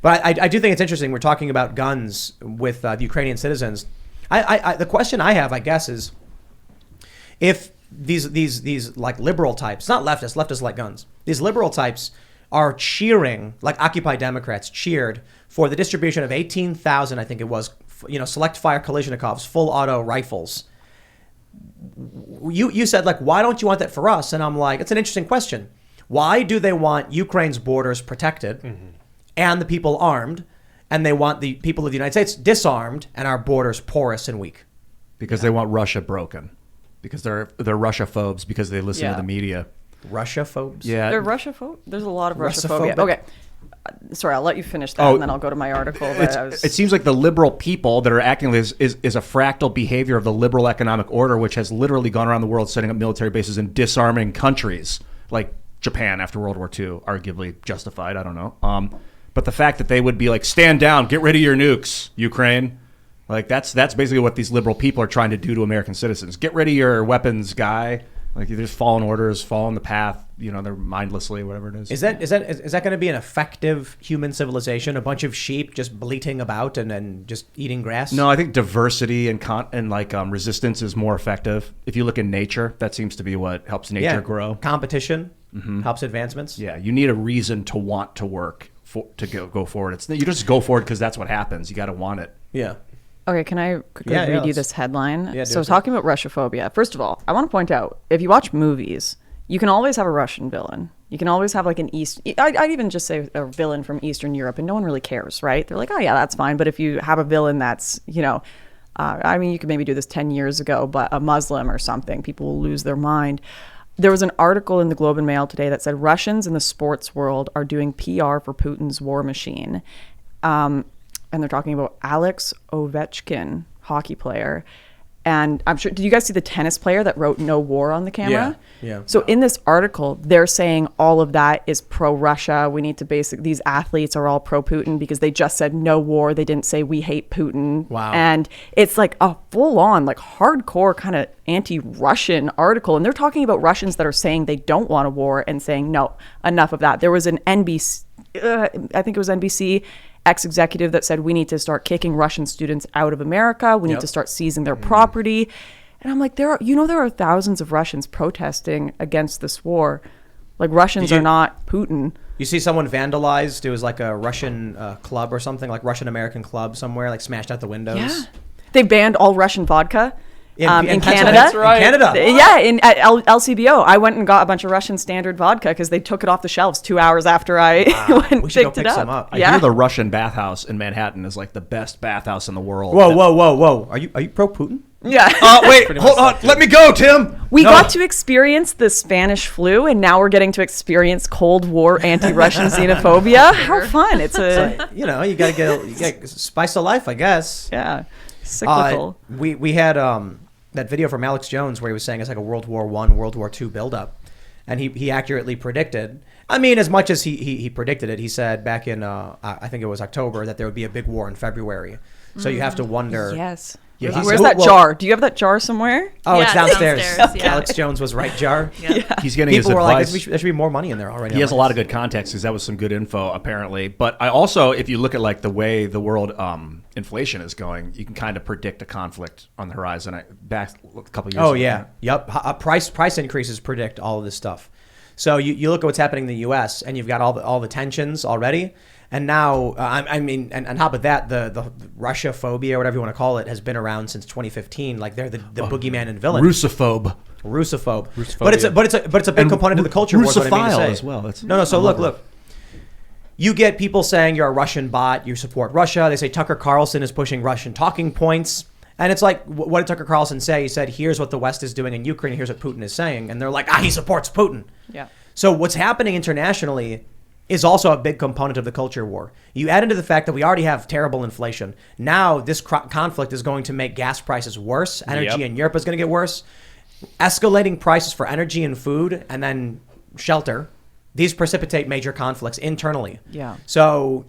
But I do think it's interesting. We're talking about guns with the Ukrainian citizens. The question I have, I guess, is if these like liberal types, not leftists like guns, these liberal types are cheering, like Occupy Democrats cheered for the distribution of 18,000, I think it was, select fire Kalashnikovs, full auto rifles. You said, like, why don't you want that for us? And I'm like, it's an interesting question. Why do they want Ukraine's borders protected and the people armed, and they want the people of the United States disarmed and our borders porous and weak? Because they want Russia broken. Because they're Russophobes, because they listen to the media. Russophobes? Yeah. They're Russophobes? There's a lot of Russophobia. Okay. Sorry, I'll let you finish that, and then I'll go to my article. It seems like the liberal people that are acting is a fractal behavior of the liberal economic order, which has literally gone around the world setting up military bases and disarming countries, like Japan after World War II, arguably justified, I don't know. But the fact that they would be like, stand down, get rid of your nukes, Ukraine. Like, that's basically what these liberal people are trying to do to American citizens. Get rid of your weapons, guy. Like, there's fallen orders, fall in the path, they're mindlessly, whatever it is. Is that going to be an effective human civilization? A bunch of sheep just bleating about and just eating grass? No, I think diversity and resistance is more effective. If you look in nature, that seems to be what helps nature grow. Competition helps advancements. Yeah, you need a reason to want to work to go forward. You just go forward because that's what happens. You got to want it. Yeah. Okay, can I quickly read you this headline? Yeah, so talking about Russophobia, first of all, I want to point out, if you watch movies, you can always have a Russian villain. You can always have like an I'd even just say a villain from Eastern Europe, and no one really cares, right? They're like, oh yeah, that's fine. But if you have a villain that's, you could maybe do this 10 years ago, but a Muslim or something, people will lose their mind. There was an article in the Globe and Mail today that said Russians in the sports world are doing PR for Putin's war machine. And they're talking about Alex Ovechkin, hockey player. And I'm sure, did you guys see the tennis player that wrote "No War" on the camera? Yeah. So in this article, they're saying all of that is pro-Russia. We need to these athletes are all pro-Putin because they just said no war. They didn't say we hate Putin. Wow. And it's like a full-on, like hardcore kind of anti-Russian article. And they're talking about Russians that are saying they don't want a war and saying, no, enough of that. There was an NBC, I think it was NBC, ex-executive that said we need to start kicking Russian students out of America. We need to start seizing their property. And I'm like, there are thousands of Russians protesting against this war. Like, Russians are not Putin. You see someone vandalized. It was like a Russian club or something, like Russian-American club somewhere, like smashed out the windows. Yeah. They banned all Russian vodka. In Canada. That's right. In Canada. Yeah, at LCBO. I went and got a bunch of Russian standard vodka because they took it off the shelves 2 hours after I went and picked it up. Some up. I hear the Russian bathhouse in Manhattan is like the best bathhouse in the world. Whoa. Are you pro-Putin? Yeah. Wait, hold on. Let me go, Tim. We got to experience the Spanish flu, and now we're getting to experience Cold War anti-Russian xenophobia. How fun. It's you got to get spice of life, I guess. Yeah. Cyclical. We had that video from Alex Jones where he was saying it's like a World War I, World War II buildup. And he accurately predicted, I mean, as much as he predicted it, he said back in, I think it was October, that there would be a big war in February. So you have to wonder. Yes. Yeah, where's that jar? Do you have that jar somewhere? Oh, it's downstairs. Okay. Alex Jones was right jar. Yeah. He's getting People his were advice. like, there should be more money in there already. He has a lot of good context because that was some good info, apparently. But I also, if you look at like the way the world inflation is going, you can kind of predict a conflict on the horizon. Back a couple of years ago. Oh, yeah. Yep. Price increases predict all of this stuff. So you look at what's happening in the U.S. and you've got all the tensions already. And now, and on top of that, the Russophobia, or whatever you want to call it, has been around since 2015. Like they're the boogeyman and villain. Russophobe. But it's a big component of the culture war. Russophile as well. No. So look. You get people saying you're a Russian bot. You support Russia. They say Tucker Carlson is pushing Russian talking points. And it's like, what did Tucker Carlson say? He said, here's what the West is doing in Ukraine. Here's what Putin is saying. And they're like, he supports Putin. Yeah. So what's happening internationally is also a big component of the culture war. You add into the fact that we already have terrible inflation. Now this conflict is going to make gas prices worse. Energy in Europe is going to get worse. Escalating prices for energy and food and then shelter. These precipitate major conflicts internally. Yeah. So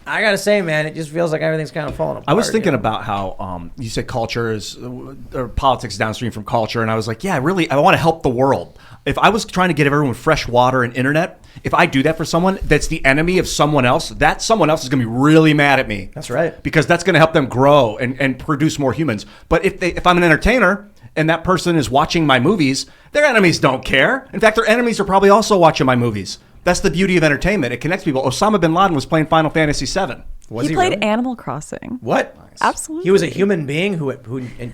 I got to say, man, it just feels like everything's kind of falling apart. I was thinking about how you said culture is, or politics downstream from culture. And I was like, yeah, really, I want to help the world. If I was trying to get everyone fresh water and internet, if I do that for someone that's the enemy of someone else, that someone else is going to be really mad at me. That's right. Because that's going to help them grow and produce more humans. But if I'm an entertainer and that person is watching my movies, their enemies don't care. In fact, their enemies are probably also watching my movies. That's the beauty of entertainment. It connects people. Osama bin Laden was playing Final Fantasy VII. He played really? Animal Crossing. What? Nice. Absolutely. He was a human being who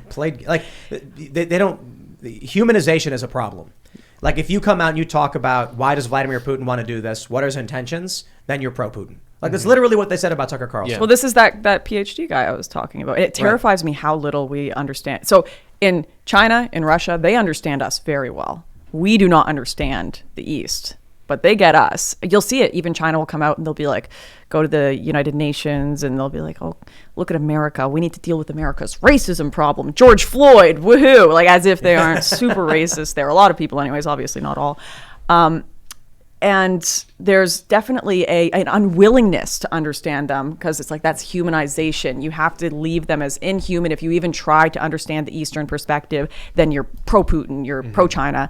played, like, they don't, humanization is a problem. Like, if you come out and you talk about why does Vladimir Putin want to do this, what are his intentions, then you're pro-Putin. Like, that's literally what they said about Tucker Carlson. Yeah. Well, this is that PhD guy I was talking about. It terrifies me how little we understand. So in China, in Russia, they understand us very well. We do not understand the East, but they get us. You'll see it. Even China will come out and they'll be like, go to the United Nations and they'll be like, oh, look at America. We need to deal with America's racism problem. George Floyd, woohoo. Like, as if they aren't super racist there. A lot of people anyways, obviously not all. And there's definitely an unwillingness to understand them because it's like that's humanization. You have to leave them as inhuman. If you even try to understand the Eastern perspective, then you're pro-Putin, you're pro-China.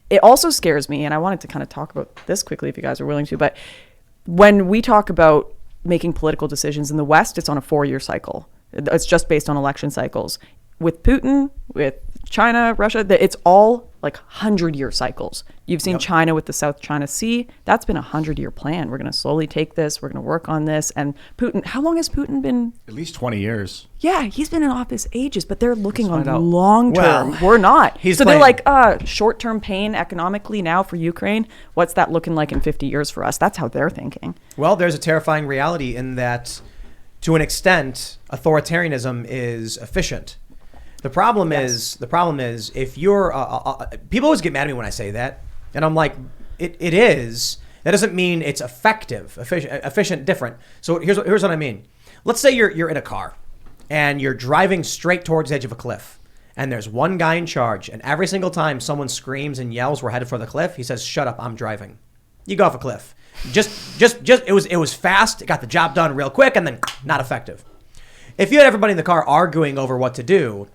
It also scares me, and I wanted to kind of talk about this quickly if you guys are willing to, but when we talk about making political decisions in the West, it's on a 4-year cycle. It's just based on election cycles. With Putin, with China, Russia, it's all like 100-year cycles. You've seen China with the South China Sea. That's been a 100-year plan. We're going to slowly take this. We're going to work on this. And Putin, how long has Putin been? At least 20 years. Yeah, he's been in office ages, but they're looking on long term. Well, we're not. So they're like, short-term pain economically now for Ukraine. What's that looking like in 50 years for us? That's how they're thinking. Well, there's a terrifying reality in that, to an extent, authoritarianism is efficient. The problem is if you're people always get mad at me when I say that, and I'm like, it is. That doesn't mean it's effective, efficient, different. So here's what I mean. Let's say you're in a car and you're driving straight towards the edge of a cliff, and there's one guy in charge, and every single time someone screams and yells, "We're headed for the cliff," he says, "Shut up, I'm driving." You go off a cliff. Just it was fast. It got the job done real quick, and then not effective. If you had everybody in the car arguing over what to do,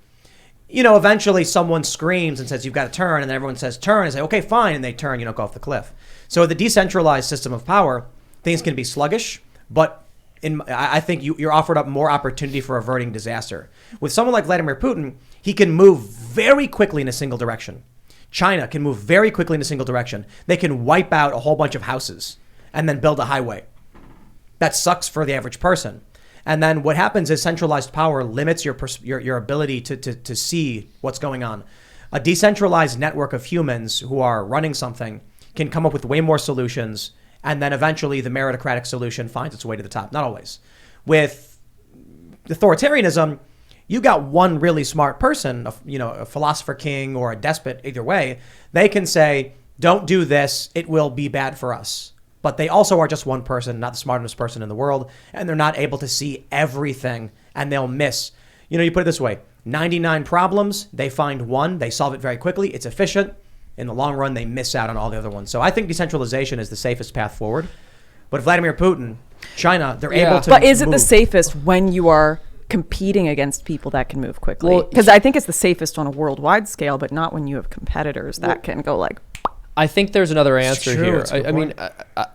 eventually someone screams and says, "You've got to turn," and then everyone says, "Turn," and say, "Okay, fine," and they turn, go off the cliff. So the decentralized system of power, things can be sluggish, but I think you're offered up more opportunity for averting disaster. With someone like Vladimir Putin, he can move very quickly in a single direction. China can move very quickly in a single direction. They can wipe out a whole bunch of houses and then build a highway. That sucks for the average person. And then what happens is centralized power limits your ability to see what's going on. A decentralized network of humans who are running something can come up with way more solutions, and then eventually the meritocratic solution finds its way to the top. Not always. With authoritarianism, you got one really smart person, a philosopher king or a despot, either way, they can say, "Don't do this, it will be bad for us." But they also are just one person, not the smartest person in the world, and they're not able to see everything, and they'll miss. You put it this way, 99 problems, they find one, they solve it very quickly, it's efficient. In the long run, they miss out on all the other ones. So I think decentralization is the safest path forward. But Vladimir Putin, China, they're able to But is it move. the safest when you are competing against people that can move quickly? Because I think it's the safest on a worldwide scale, but not when you have competitors that can go like... I think there's another answer here. I mean,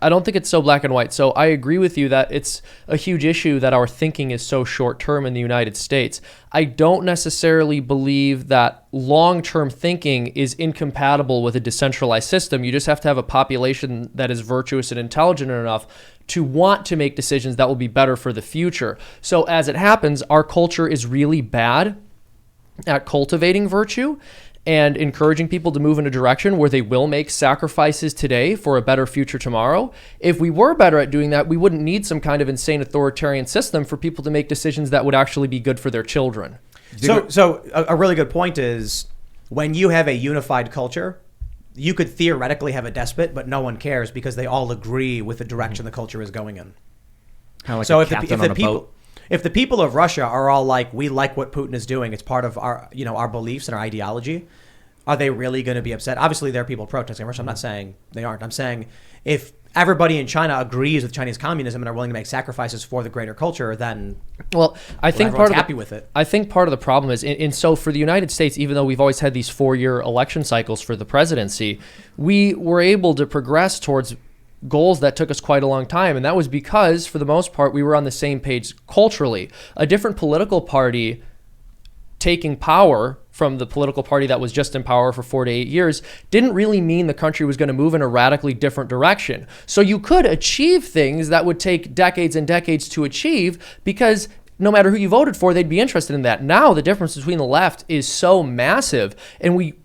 I don't think it's so black and white. So I agree with you that it's a huge issue that our thinking is so short term in the United States. I don't necessarily believe that long-term thinking is incompatible with a decentralized system. You just have to have a population that is virtuous and intelligent enough to want to make decisions that will be better for the future. So as it happens, our culture is really bad at cultivating virtue and encouraging people to move in a direction where they will make sacrifices today for a better future tomorrow. If we were better at doing that, we wouldn't need some kind of insane authoritarian system for people to make decisions that would actually be good for their children. So a really good point is when you have a unified culture, you could theoretically have a despot, but no one cares because they all agree with the direction the culture is going in. Kind of like So a if captain on a boat. if the people of Russia are all like, we like what Putin is doing, it's part of our, our beliefs and our ideology, are they really going to be upset? Obviously, there are people protesting in Russia. I'm not saying they aren't. I'm saying if everybody in China agrees with Chinese communism and are willing to make sacrifices for the greater culture, then I think everyone's happy with it. I think part of the problem is, and so for the United States, even though we've always had these 4-year election cycles for the presidency, we were able to progress towards goals that took us quite a long time. And that was because, for the most part, we were on the same page culturally. A different political party taking power from the political party that was just in power for 4 to 8 years didn't really mean the country was going to move in a radically different direction. So you could achieve things that would take decades and decades to achieve, because no matter who you voted for, they'd be interested in that. Now the difference between the left is so massive, and we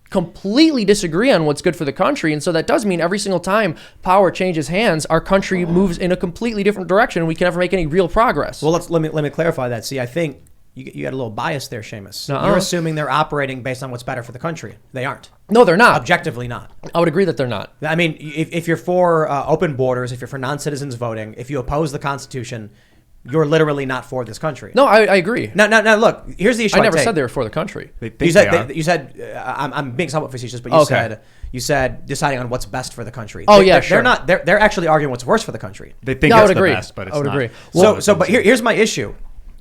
completely disagree on what's good for the country. And so that does mean every single time power changes hands, our country moves in a completely different direction, and we can never make any real progress. Well, let me clarify that. See, I think you got a little bias there, Seamus. Nuh-uh. You're assuming they're operating based on what's better for the country. They aren't. No, they're not. Objectively not. I would agree that they're not. I mean, if you're for open borders, if you're for non-citizens voting, if you oppose the Constitution, you're literally not for this country. No, I agree. Now, look, here's the issue. I never said they were for the country. You said I'm being somewhat facetious, but you said deciding on what's best for the country. Oh, yeah, sure. They're actually arguing what's worse for the country. They think that's the best, but it's not. I would agree. But here's my issue.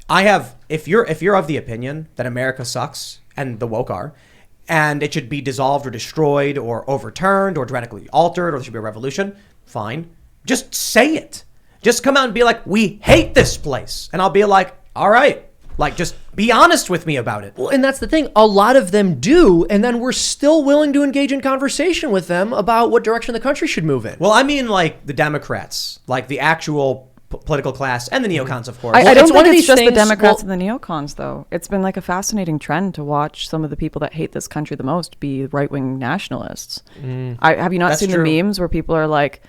If you're of the opinion that America sucks and the woke are, and it should be dissolved or destroyed or overturned or radically altered, or there should be a revolution, fine. Just say it. Just come out and be like, we hate this place. And I'll be like, all right. Like, just be honest with me about it. Well, and that's the thing. A lot of them do, and then we're still willing to engage in conversation with them about what direction the country should move in. Well, I mean, like, the Democrats, like the actual political class, and the neocons, of course. I don't one think of it's these just the things- Democrats well- and the neocons, though. It's been like a fascinating trend to watch some of the people that hate this country the most be right-wing nationalists. Have you not That's seen true. the memes where people are like,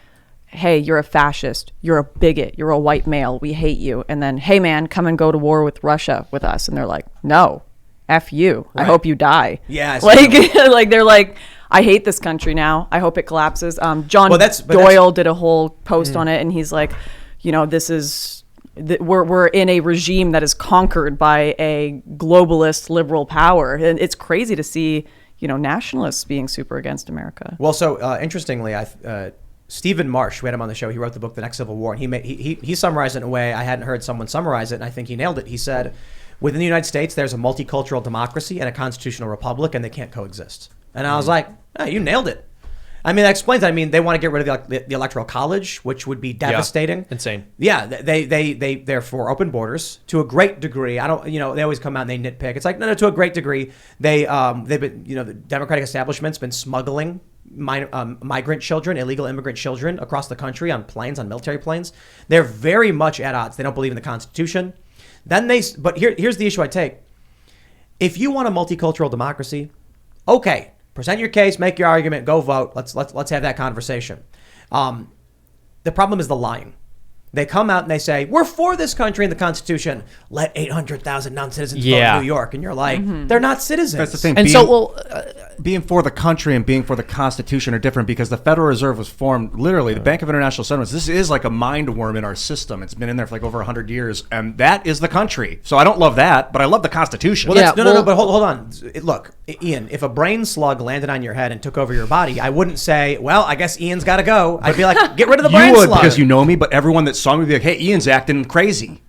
hey, you're a fascist, you're a bigot, you're a white male, we hate you. And then, hey, man, come and go to war with Russia with us. And they're like, no, F you. I hope you die. Yeah, I see like they're like, I hate this country now. I hope it collapses. John Doyle did a whole post on it, and he's like, you know, this is... We're in a regime that is conquered by a globalist liberal power. And it's crazy to see, you know, nationalists being super against America. Well, so interestingly, Stephen Marsh, we had him on the show. He wrote the book, The Next Civil War, and he summarized it in a way I hadn't heard someone summarize it, and I think he nailed it. He said, within the United States, there's a multicultural democracy and a constitutional republic, and they can't coexist. And I was like, oh, you nailed it. I mean, that explains that. I mean, they want to get rid of the electoral college, which would be devastating. Yeah, insane. Yeah, they're for open borders to a great degree. I don't, you know, they always come out and they nitpick. It's like, no, to a great degree. They've been, you know, the Democratic establishment's been smuggling migrant children, illegal immigrant children across the country on planes, on military planes. They're very much at odds. They don't believe in the Constitution. But here's the issue I take. If you want a multicultural democracy, okay, present your case, make your argument, go vote. Let's have that conversation. The problem is the lying. They come out and they say, we're for this country and the Constitution. Let 800,000 non-citizens vote in New York. And you're like, they're not citizens. That's the thing. And being for the country and being for the Constitution are different, because the Federal Reserve was formed, literally, the Bank of International Settlements. This is like a mind worm in our system. It's been in there for like over 100 years, and that is the country. So I don't love that, but I love the Constitution. Well, no, but hold on. Look, Ian, if a brain slug landed on your head and took over your body, I wouldn't say, well, I guess Ian's got to go. I'd be like, get rid of the brain slug. You would, because you know me, but everyone that saw me would be like, hey, Ian's acting crazy.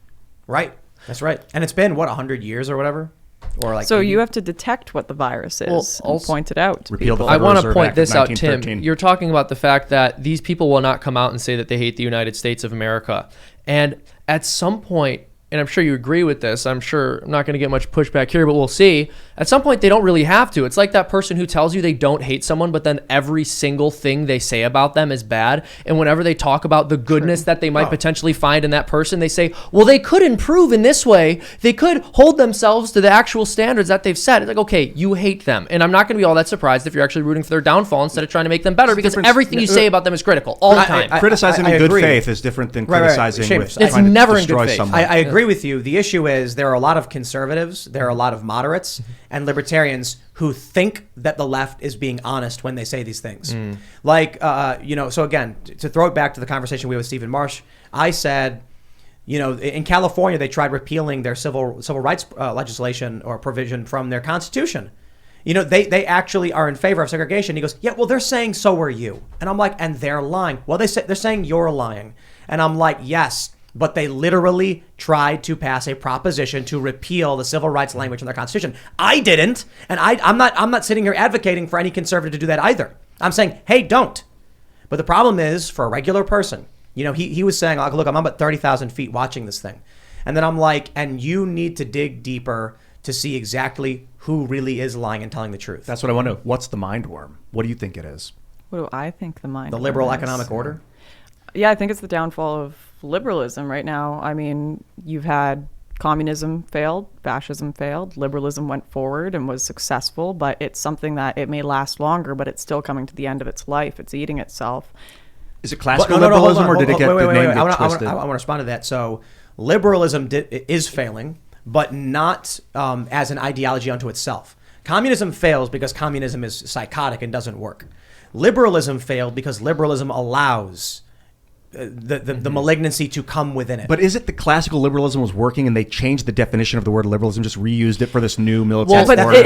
Right. That's right. And it's been, 100 years or whatever? Or like so you have to detect what the virus is and point it out to people. I want to point this out, Tim. You're talking about the fact that these people will not come out and say that they hate the United States of America. And at some point, and I'm sure you agree with this, I'm sure I'm not going to get much pushback here, but we'll see. At some point, they don't really have to. It's like that person who tells you they don't hate someone, but then every single thing they say about them is bad. And whenever they talk about the goodness that they might potentially find in that person, they say, well, they could improve in this way. They could hold themselves to the actual standards that they've set. It's like, okay, you hate them. And I'm not going to be all that surprised if you're actually rooting for their downfall instead of trying to make them better, because everything you say about them is critical all the time. Criticizing in good faith is different than criticizing with it's trying to never in destroy good faith. someone. I agree with you. The issue is there are a lot of conservatives, there are a lot of moderates, and libertarians who think that the left is being honest when they say these things. Like, so again, to throw it back to the conversation we had with Stephen Marsh, I said, you know, in California, they tried repealing their civil rights legislation or provision from their constitution. they actually are in favor of segregation. He goes, yeah, well, they're saying so are you. And I'm like, and they're lying. Well, they're saying you're lying. And I'm like, yes, but they literally tried to pass a proposition to repeal the civil rights language in their constitution. I didn't, and I'm not sitting here advocating for any conservative to do that either. I'm saying, hey, don't. But the problem is, for a regular person, he was saying, like, look, I'm about 30,000 feet watching this thing. And then I'm like, and you need to dig deeper to see exactly who really is lying and telling the truth. That's what I want to know. What's the mind worm? What do you think it is? What do I think the mind The liberal worm is? economic order? Yeah, I think it's the downfall of liberalism right now. I mean, you've had communism failed, fascism failed, liberalism went forward and was successful, but it's something that it may last longer, but it's still coming to the end of its life. It's eating itself. Is it classical liberalism, or did it get the name I twisted? want to respond to that. So liberalism is failing, but not as an ideology unto itself. Communism fails because communism is psychotic and doesn't work. Liberalism failed because liberalism allows the malignancy to come within it. But is it the classical liberalism was working and they changed the definition of the word liberalism, just reused it for this new military But order?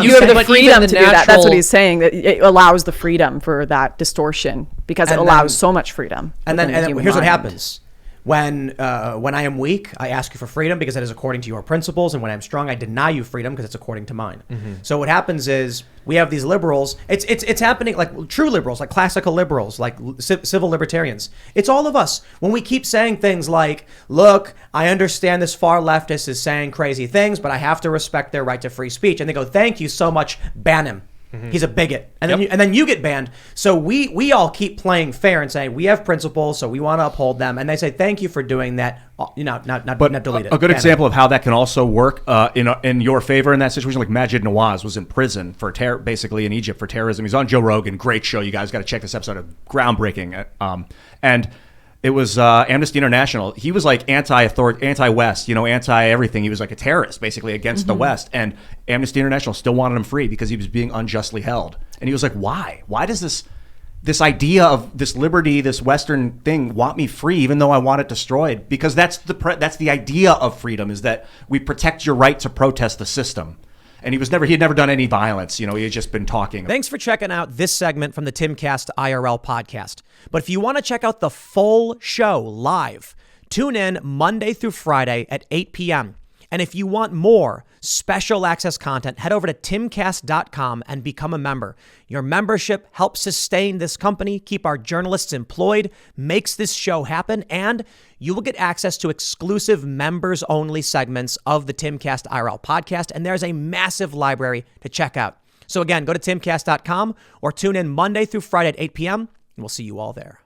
you have the freedom to do that. That's what he's saying. That it allows the freedom for that distortion because it allows so much freedom. And then here's what happens. When I am weak, I ask you for freedom because that is according to your principles. And when I'm strong, I deny you freedom because it's according to mine. So what happens is we have these liberals. It's happening like true liberals, like classical liberals, like civil libertarians. It's all of us. When we keep saying things like, look, I understand this far leftist is saying crazy things, but I have to respect their right to free speech. And they go, thank you so much, ban him. He's a bigot. And then you get banned. So we all keep playing fair and saying we have principles, so we want to uphold them. And they say, thank you for doing that. Not delete it. A good example of how that can also work in your favor in that situation, like Majid Nawaz was in prison for basically in Egypt for terrorism. He's on Joe Rogan. Great show. You guys got to check this episode. Groundbreaking. And it was Amnesty International. He was like anti-West, anti-everything. He was like a terrorist, basically, against the West. And Amnesty International still wanted him free because he was being unjustly held. And he was like, why? Why does this idea of this liberty, this Western thing, want me free, even though I want it destroyed? Because that's the idea of freedom, is that we protect your right to protest the system. And he had never done any violence. He had just been talking. Thanks for checking out this segment from the Timcast IRL podcast. But if you want to check out the full show live, tune in Monday through Friday at 8 p.m. And if you want more special access content, head over to timcast.com and become a member. Your membership helps sustain this company, keep our journalists employed, makes this show happen, and you will get access to exclusive members-only segments of the Timcast IRL podcast, and there's a massive library to check out. So again, go to timcast.com or tune in Monday through Friday at 8 p.m., and we'll see you all there.